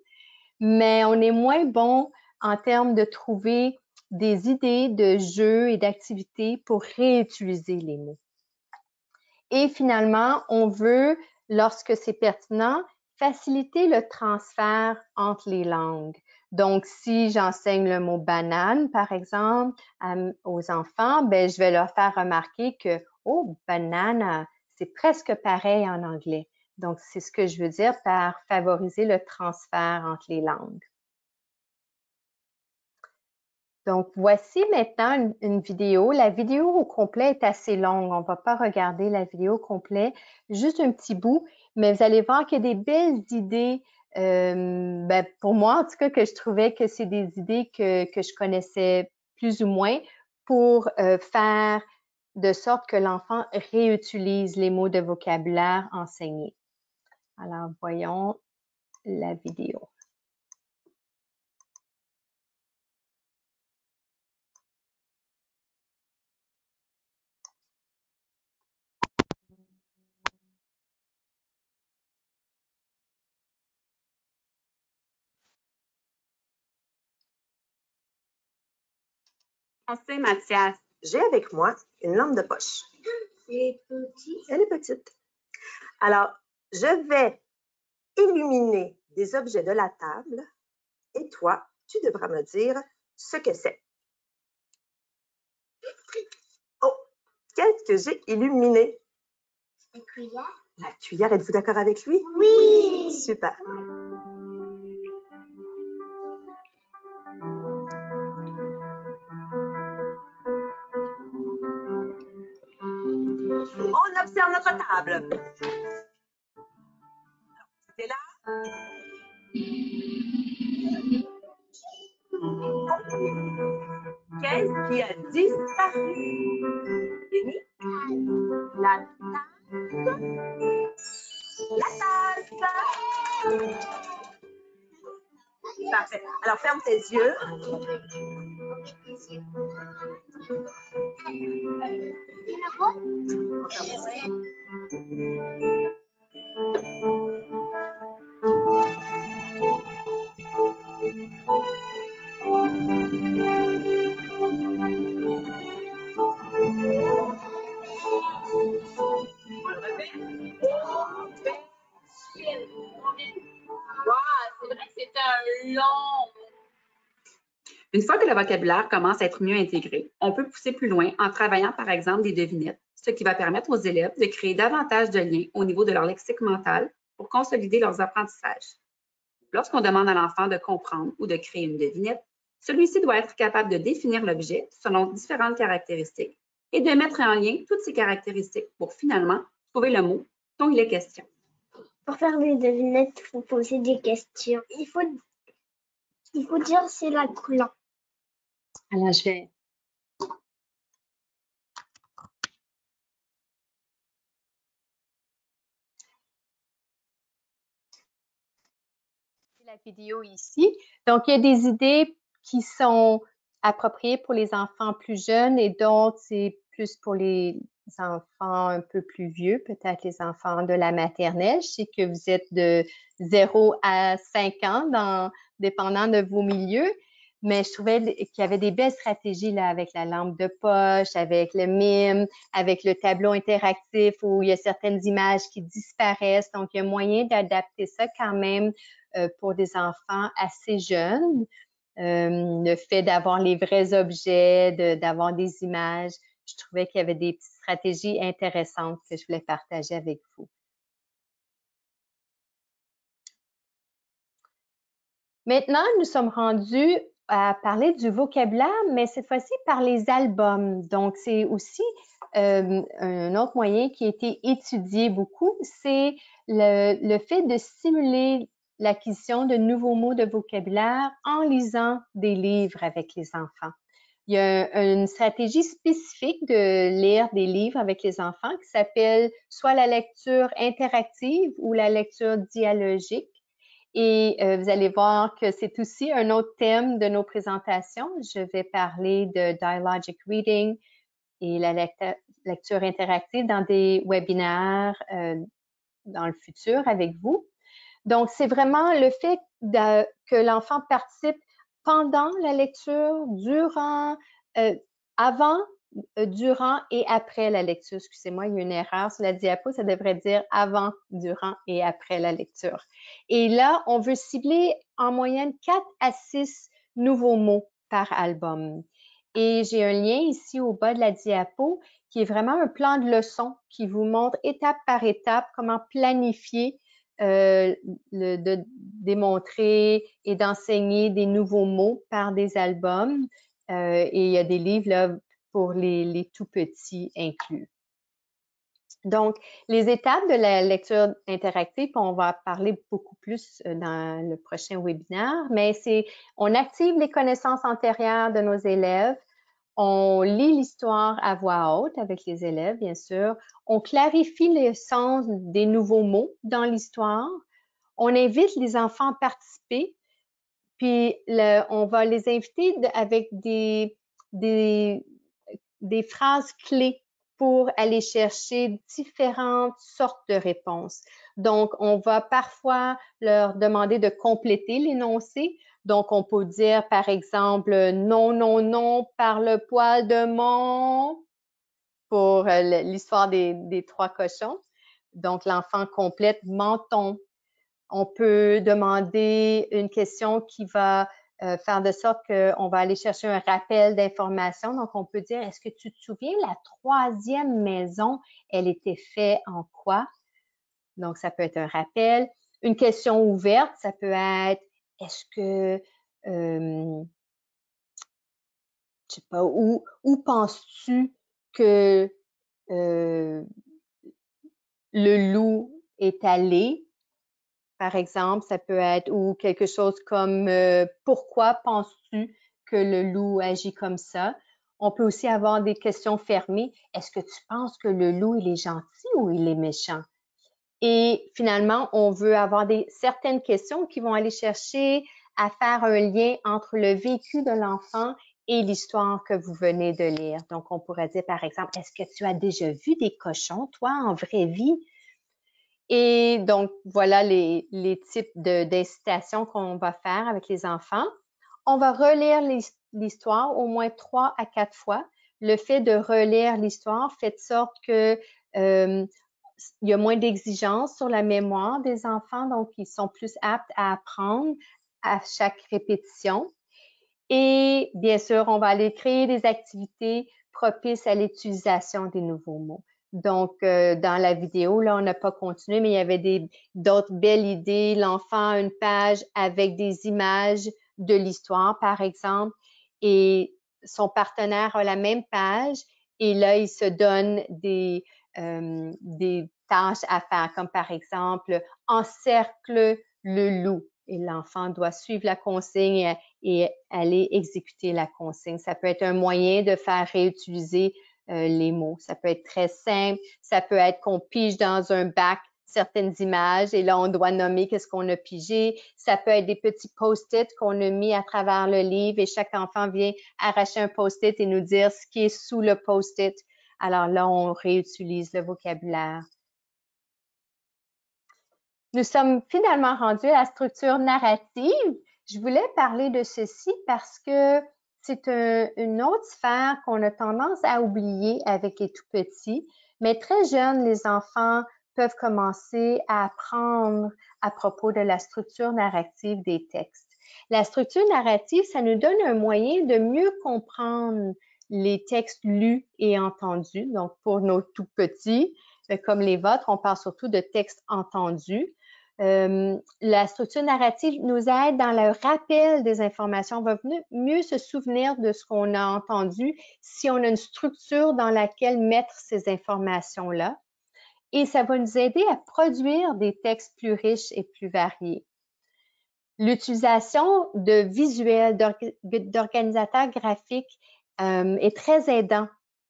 mais on est moins bon en termes de trouver des idées de jeux et d'activités pour réutiliser les mots. Et finalement, on veut, lorsque c'est pertinent, faciliter le transfert entre les langues. Donc, si j'enseigne le mot banane, par exemple, aux enfants, ben, je vais leur faire remarquer que, oh, banane, c'est presque pareil en anglais. Donc, c'est ce que je veux dire par favoriser le transfert entre les langues. Donc, voici maintenant une vidéo. La vidéo au complet est assez longue. On ne va pas regarder la vidéo au complet, juste un petit bout, mais vous allez voir qu'il y a des belles idées, pour moi en tout cas, que je trouvais que c'est des idées que je connaissais plus ou moins pour faire de sorte que l'enfant réutilise les mots de vocabulaire enseignés. Alors, voyons la vidéo. Français, Mathias. J'ai avec moi une lampe de poche. Elle est petite. Elle est petite. Alors, je vais illuminer des objets de la table et toi, tu devras me dire ce que c'est. Oh, qu'est-ce que j'ai illuminé? La cuillère. La cuillère, êtes-vous d'accord avec lui? Oui. Super. On observe notre table. C'est là. Qu'est-ce qui a disparu? Denis? La tasse. Parfait. Alors, ferme tes yeux. C'est vrai que c'était un long. Une fois que le vocabulaire commence à être mieux intégré, on peut pousser plus loin en travaillant par exemple des devinettes, ce qui va permettre aux élèves de créer davantage de liens au niveau de leur lexique mental pour consolider leurs apprentissages. Lorsqu'on demande à l'enfant de comprendre ou de créer une devinette, celui-ci doit être capable de définir l'objet selon différentes caractéristiques et de mettre en lien toutes ces caractéristiques pour finalement trouver le mot dont il est question. Pour faire des devinettes, il faut poser des questions. Il faut dire c'est la couleur. Alors, je vais... la vidéo ici. Donc, il y a des idées qui sont appropriées pour les enfants plus jeunes et d'autres, c'est plus pour les enfants un peu plus vieux, peut-être les enfants de la maternelle. Je sais que vous êtes de 0 à 5 ans, dépendant de vos milieux. Mais je trouvais qu'il y avait des belles stratégies là, avec la lampe de poche, avec le mime, avec le tableau interactif où il y a certaines images qui disparaissent. Donc, il y a moyen d'adapter ça quand même pour des enfants assez jeunes. Le fait d'avoir les vrais objets, d'avoir des images, je trouvais qu'il y avait des petites stratégies intéressantes que je voulais partager avec vous. Maintenant, nous sommes rendus à parler du vocabulaire, mais cette fois-ci par les albums. Donc, c'est aussi un autre moyen qui a été étudié beaucoup, c'est le fait de stimuler l'acquisition de nouveaux mots de vocabulaire en lisant des livres avec les enfants. Il y a une stratégie spécifique de lire des livres avec les enfants qui s'appelle soit la lecture interactive ou la lecture dialogique. Et vous allez voir que c'est aussi un autre thème de nos présentations. Je vais parler de dialogic reading et la lecture interactive dans des webinaires dans le futur avec vous. Donc, c'est vraiment le fait que l'enfant participe pendant la lecture, durant, avant, durant et après la lecture. Excusez-moi, il y a une erreur sur la diapo, ça devrait dire avant, durant et après la lecture. Et là, on veut cibler en moyenne 4 à 6 nouveaux mots par album. Et j'ai un lien ici au bas de la diapo qui est vraiment un plan de leçon qui vous montre étape par étape comment planifier de démontrer et d'enseigner des nouveaux mots par des albums. Et il y a des livres là, pour les tout petits inclus. Donc, les étapes de la lecture interactive, on va parler beaucoup plus dans le prochain webinaire, mais c'est on active les connaissances antérieures de nos élèves, on lit l'histoire à voix haute avec les élèves, bien sûr. On clarifie le sens des nouveaux mots dans l'histoire. On invite les enfants à participer. Puis, on va les inviter avec des phrases clés pour aller chercher différentes sortes de réponses. Donc, on va parfois leur demander de compléter l'énoncé. Donc, on peut dire, par exemple, non, non, non, par le poil de mon, pour l'histoire des 3 cochons. Donc, l'enfant complète menton. On peut demander une question qui va faire de sorte qu'on va aller chercher un rappel d'information. Donc, on peut dire, est-ce que tu te souviens, la 3e maison, elle était faite en quoi? Donc, ça peut être un rappel. Une question ouverte, ça peut être, est-ce que, je sais pas, où penses-tu que le loup est allé? Par exemple, ça peut être ou quelque chose comme pourquoi penses-tu que le loup agit comme ça? On peut aussi avoir des questions fermées. Est-ce que tu penses que le loup, il est gentil ou il est méchant? Et finalement, on veut avoir certaines questions qui vont aller chercher à faire un lien entre le vécu de l'enfant et l'histoire que vous venez de lire. Donc, on pourrait dire, par exemple, est-ce que tu as déjà vu des cochons, toi, en vraie vie? Et donc, voilà les types d'incitations qu'on va faire avec les enfants. On va relire l'histoire au moins 3 à 4 fois. Le fait de relire l'histoire fait de sorte que il y a moins d'exigences sur la mémoire des enfants, donc ils sont plus aptes à apprendre à chaque répétition. Et bien sûr, on va aller créer des activités propices à l'utilisation des nouveaux mots. Donc, dans la vidéo, là, on n'a pas continué, mais il y avait d'autres belles idées. L'enfant a une page avec des images de l'histoire, par exemple, et son partenaire a la même page. Et là, il se donne des tâches à faire, comme par exemple, encercle le loup. Et l'enfant doit suivre la consigne et aller exécuter la consigne. Ça peut être un moyen de faire réutiliser les mots. Ça peut être très simple. Ça peut être qu'on pige dans un bac certaines images et là, on doit nommer qu'est-ce qu'on a pigé. Ça peut être des petits post-it qu'on a mis à travers le livre et chaque enfant vient arracher un post-it et nous dire ce qui est sous le post-it. Alors là, on réutilise le vocabulaire. Nous sommes finalement rendus à la structure narrative. Je voulais parler de ceci parce que c'est une autre sphère qu'on a tendance à oublier avec les tout-petits. Mais très jeunes, les enfants peuvent commencer à apprendre à propos de la structure narrative des textes. La structure narrative, ça nous donne un moyen de mieux comprendre les textes lus et entendus. Donc, pour nos tout-petits, comme les vôtres, on parle surtout de textes entendus. La structure narrative nous aide dans le rappel des informations. On va mieux se souvenir de ce qu'on a entendu si on a une structure dans laquelle mettre ces informations-là. Et ça va nous aider à produire des textes plus riches et plus variés. L'utilisation de visuels, d'organisateurs graphiques est très aidant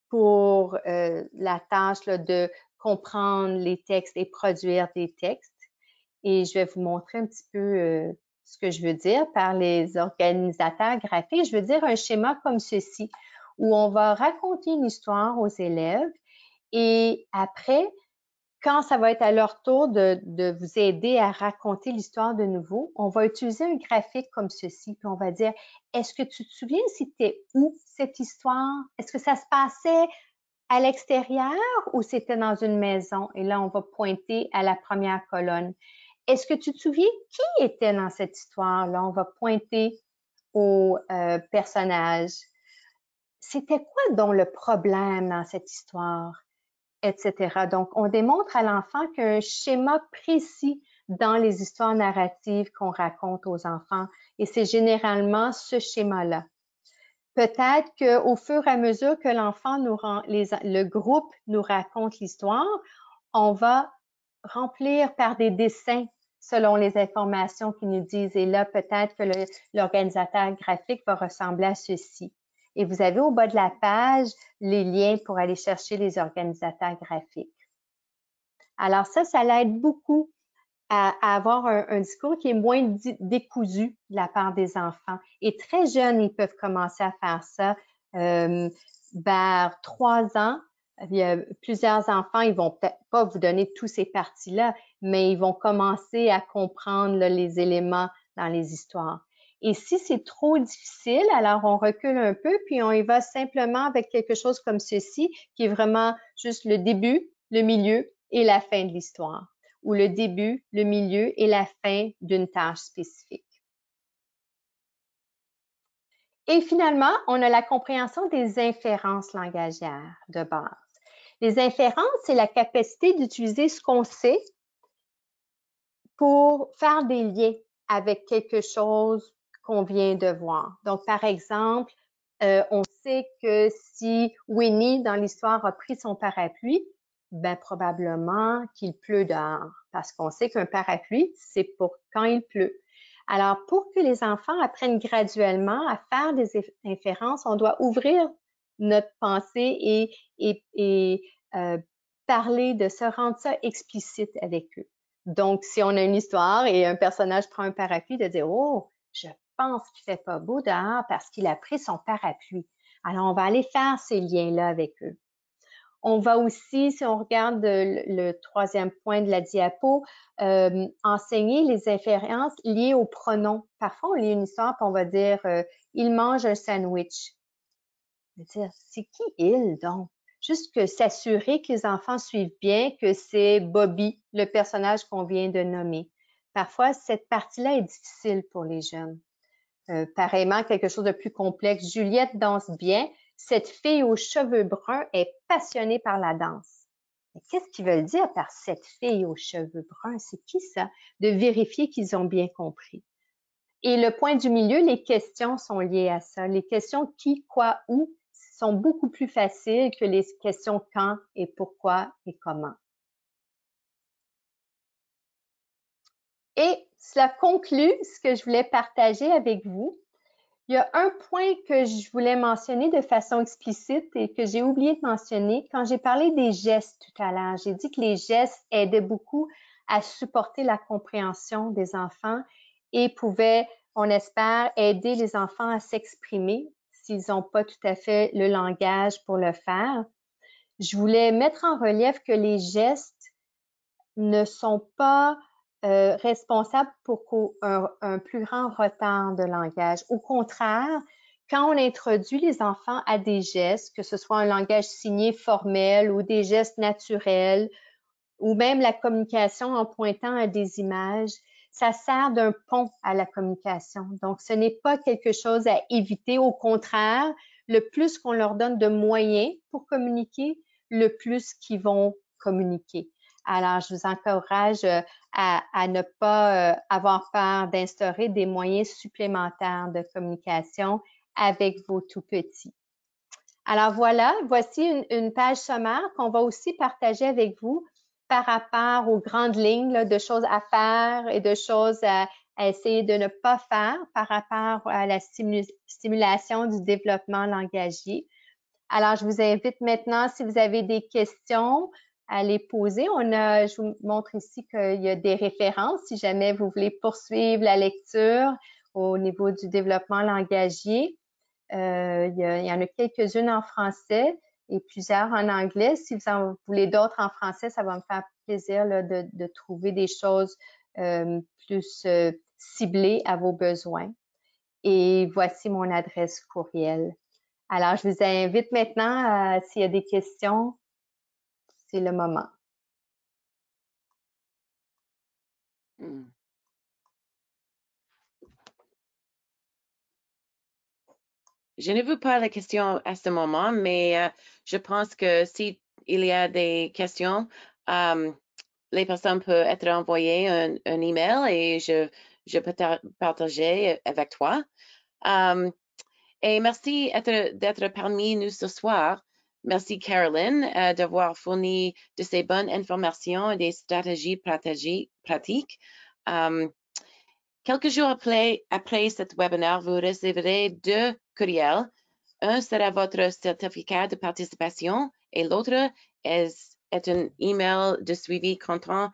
pour la tâche là, de comprendre les textes et produire des textes. Et je vais vous montrer un petit peu ce que je veux dire par les organisateurs graphiques. Je veux dire un schéma comme ceci, où on va raconter une histoire aux élèves et après, quand ça va être à leur tour de vous aider à raconter l'histoire de nouveau, on va utiliser un graphique comme ceci, puis on va dire, est-ce que tu te souviens c'était où cette histoire? Est-ce que ça se passait à l'extérieur ou c'était dans une maison? Et là, on va pointer à la première colonne. Est-ce que tu te souviens qui était dans cette histoire? Là, on va pointer au personnage. C'était quoi donc le problème dans cette histoire? Etc. Donc, on démontre à l'enfant qu'il y a un schéma précis dans les histoires narratives qu'on raconte aux enfants. Et c'est généralement ce schéma-là. Peut-être qu'au fur et à mesure que l'enfant le groupe nous raconte l'histoire, on va remplir par des dessins selon les informations qu'ils nous disent. Et là, peut-être que l'organisateur graphique va ressembler à ceci. Et vous avez au bas de la page les liens pour aller chercher les organisateurs graphiques. Alors ça l'aide beaucoup à avoir un discours qui est moins décousu de la part des enfants. Et très jeunes, ils peuvent commencer à faire ça. Vers 3 ans, il y a plusieurs enfants, ils vont peut-être pas vous donner tous ces parties-là, mais ils vont commencer à comprendre là, les éléments dans les histoires. Et si c'est trop difficile, alors on recule un peu, puis on y va simplement avec quelque chose comme ceci, qui est vraiment juste le début, le milieu et la fin de l'histoire, ou le début, le milieu et la fin d'une tâche spécifique. Et finalement, on a la compréhension des inférences langagières de base. Les inférences, c'est la capacité d'utiliser ce qu'on sait pour faire des liens avec quelque chose qu'on vient de voir. Donc, par exemple, on sait que si Winnie, dans l'histoire, a pris son parapluie, ben probablement qu'il pleut dehors, parce qu'on sait qu'un parapluie, c'est pour quand il pleut. Alors, pour que les enfants apprennent graduellement à faire des inférences, on doit ouvrir notre pensée et parler, de se rendre ça explicite avec eux. Donc, si on a une histoire et un personnage prend un parapluie, de dire « Oh, je pense qu'il fait pas beau dehors parce qu'il a pris son parapluie. » Alors, on va aller faire ces liens-là avec eux. On va aussi, si on regarde le troisième point de la diapo, enseigner les inférences liées aux pronoms. Parfois, on lit une histoire et on va dire il mange un sandwich ». Dire c'est qui il donc? Juste que s'assurer que les enfants suivent bien que c'est Bobby, le personnage qu'on vient de nommer. Parfois, cette partie-là est difficile pour les jeunes. Pareillement, quelque chose de plus complexe. Juliette danse bien. Cette fille aux cheveux bruns est passionnée par la danse. Mais qu'est-ce qu'ils veulent dire par cette fille aux cheveux bruns? C'est qui ça? De vérifier qu'ils ont bien compris. Et le point du milieu, les questions sont liées à ça. Les questions qui, quoi, où sont beaucoup plus faciles que les questions quand et pourquoi et comment. Et cela conclut ce que je voulais partager avec vous. Il y a un point que je voulais mentionner de façon explicite et que j'ai oublié de mentionner. Quand j'ai parlé des gestes tout à l'heure, j'ai dit que les gestes aidaient beaucoup à supporter la compréhension des enfants et pouvaient, on espère, aider les enfants à s'exprimer s'ils n'ont pas tout à fait le langage pour le faire. Je voulais mettre en relief que les gestes ne sont pas responsables pour un plus grand retard de langage. Au contraire, quand on introduit les enfants à des gestes, que ce soit un langage signé formel ou des gestes naturels, ou même la communication en pointant à des images, ça sert d'un pont à la communication. Donc, ce n'est pas quelque chose à éviter. Au contraire, le plus qu'on leur donne de moyens pour communiquer, le plus qu'ils vont communiquer. Alors, je vous encourage à ne pas avoir peur d'instaurer des moyens supplémentaires de communication avec vos tout-petits. Alors voilà, voici une page sommaire qu'on va aussi partager avec vous par rapport aux grandes lignes là, de choses à faire et de choses à essayer de ne pas faire par rapport à la stimulation du développement langagier. Alors, je vous invite maintenant, si vous avez des questions, à les poser. Je vous montre ici qu'il y a des références si jamais vous voulez poursuivre la lecture au niveau du développement langagier. Il y en a quelques-unes en français et plusieurs en anglais. Si vous en voulez d'autres en français, ça va me faire plaisir là, de trouver des choses plus ciblées à vos besoins. Et voici mon adresse courriel. Alors, je vous invite maintenant, s'il y a des questions, c'est le moment. Je ne veux pas la question à ce moment, mais je pense que s'il y a des questions, les personnes peuvent être envoyées un email et je peux partager avec toi. Et merci d'être parmi nous ce soir. Merci Caroline d'avoir fourni de ces bonnes informations et des stratégies pratiques. Quelques jours après cet webinaire, vous recevrez 2 courriels. Un sera votre certificat de participation et l'autre est un email de suivi comptant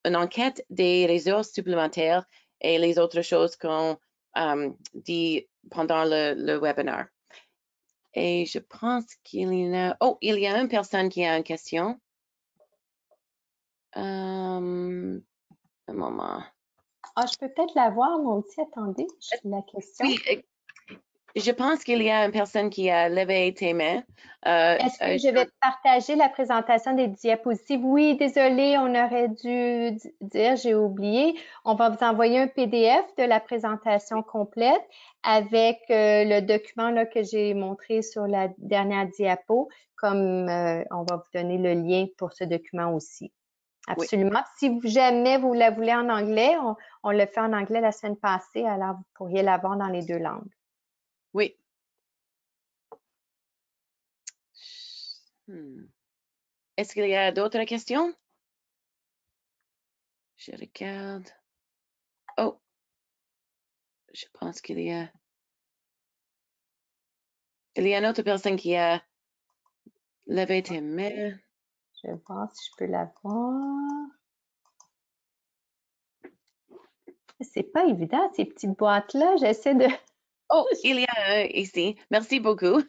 une enquête des ressources supplémentaires et les autres choses qu'on dit pendant le webinaire. Et je pense qu'il y a... Oh, il y a une personne qui a une question. Un moment. Ah, je peux peut-être la voir, moi aussi. Attendez, j'ai la question. Oui, je pense qu'il y a une personne qui a levé tes mains. Est-ce que je vais partager la présentation des diapositives? Oui, désolé, on aurait dû dire, j'ai oublié. On va vous envoyer un PDF de la présentation complète avec le document là, que j'ai montré sur la dernière diapo, comme on va vous donner le lien pour ce document aussi. Absolument. Oui. Si jamais vous la voulez en anglais, on l'a fait en anglais la semaine passée, alors vous pourriez l'avoir dans les 2 langues. Oui. Est-ce qu'il y a d'autres questions? Je regarde. Oh, je pense qu'il y a... Il y a une autre personne qui a Levez tes mains. Je vais voir si je peux la voir. C'est pas évident, ces petites boîtes-là. J'essaie de... Oh, il y a un ici. Merci beaucoup.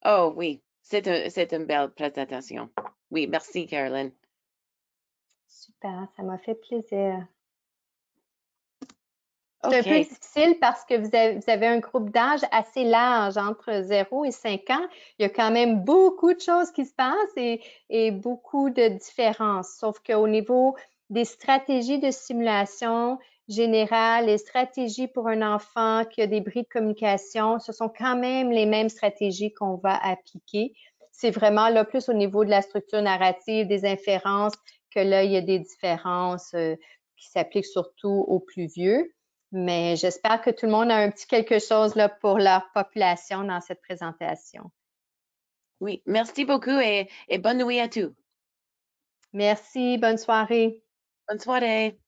Oh oui, c'est une belle présentation. Oui, merci, Caroline. Super, ça m'a fait plaisir. C'est un OK. peu difficile parce que vous avez un groupe d'âge assez large, entre 0 et 5 ans. Il y a quand même beaucoup de choses qui se passent et beaucoup de différences. Sauf qu'au niveau des stratégies de stimulation générale, les stratégies pour un enfant qui a des bris de communication, ce sont quand même les mêmes stratégies qu'on va appliquer. C'est vraiment là plus au niveau de la structure narrative, des inférences, que là, il y a des différences qui s'appliquent surtout aux plus vieux. Mais j'espère que tout le monde a un petit quelque chose là, pour leur population dans cette présentation. Oui, merci beaucoup et bonne nuit à tous. Merci, bonne soirée. Bonne soirée.